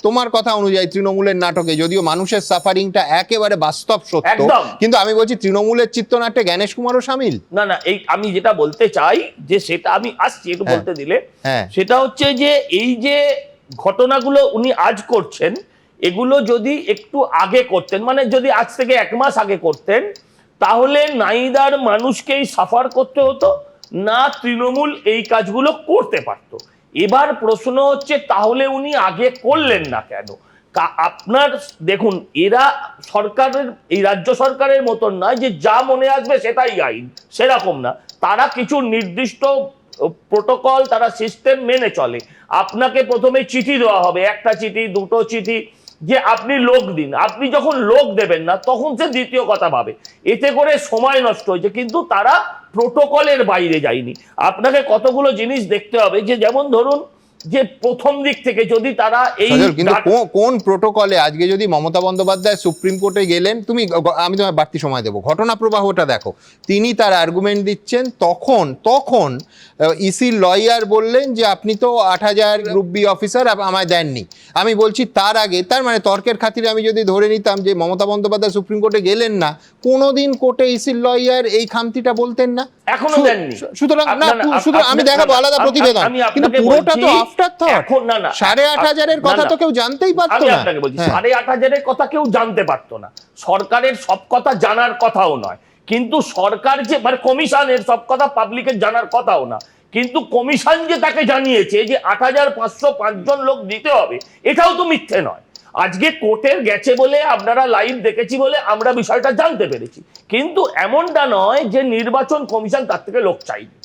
তোমার কথা অনুযায়ী তৃণমূলের নাটকে যদিও মানুষের সাফারিংটা একেবারে বাস্তব সত্য, কিন্তু আমি বলছি তৃণমূলের চিত্রনাট্যে জ্ঞানেশ কুমারও সামিল। না না, এই আমি যেটা বলতে চাই যে সেটা আমি আসছি একটু বলতে দিলে, সেটা হচ্ছে যে এই যে ঘটনাগুলো উনি আজ করছেন, এগুলো যদি একটু আগে করতেন, মানে যদি আজ থেকে 1 মাস আগে করতেন, তাহলে নাইদার মানুষকেই সাফার করতে হতো না, তৃণমূল এই কাজগুলো করতে পারত। এবার প্রশ্ন হচ্ছে তাহলে উনি আগে করলেন না কেন? আপনার দেখুন, এরা সরকারের, এই রাজ্য সরকারের মতন নয় যে যা মনে আসবে সেটাই আইন, সেরকম না। তারা কিছু নির্দিষ্ট প্রোটোকল, তারা সিস্টেম মেনে চলে। আপনাকে প্রথমে চিঠি দেওয়া হবে, 1টা চিঠি, 2টো চিঠি, যে আপনি লোক দিন। আপনি যখন লোক দেবেন না তখন সে দ্বিতীয় কথা ভাবে। এতে করে সময় নষ্ট হয়েছে, কিন্তু তারা প্রোটোকলের বাইরে যায়নি। আপনাকে কতগুলো জিনিস দেখতে হবে, যে যেমন ধরুন যে প্রথম দিক থেকে যদি তারা এই কোন প্রোটোকলে, আজকে যদি মমতা বন্দ্যোপাধ্যায় সুপ্রিম কোর্টে গেলেন, আমি তোমায় বাড়তি সময় দেবো, ঘটনা প্রবাহটা দেখো, তিনি তার আর্গুমেন্ট দিচ্ছেন, তখন ইসির লয়ার বললেন যে আপনি তো 8000 গ্রুপ বি অফিসার আমায় দেননি। আমি বলছি তার আগে, তার মানে তর্কের খাতিরে আমি যদি ধরে নিতাম যে মমতা বন্দ্যোপাধ্যায় সুপ্রিম কোর্টে গেলেন না, কোনোদিন কোর্টে ইসির লয়ার এই খামতিটা বলতেন না, এখনো দেননি। সুতরাং আমি দেখাবো আলাদা প্রতিবেদন, কিন্তু পুরোটা তো আফটার থট। 8,500-এর কথা তো কেউ জানতেই পারতো না। 8,500-এর কথা কেউ জানতে পারতো না, সরকারের সব কথা জানার কথাও নয়, কিন্তু সরকার যে মানে কমিশনের সব কথা পাবলিকের জানার কথাও না, কিন্তু কমিশন যে তাকে জানিয়েছে যে 8,505 জন লোক দিতে হবে, এটাও তো মিথ্যে নয়। আজকে কোর্টের গেছে বলে, আপনারা লাইভ দেখেছি বলে আমরা বিষয়টা জানতে পেরেছি, কিন্তু এমনটা নয় যে নির্বাচন কমিশন তার থেকে লোক চাইবে।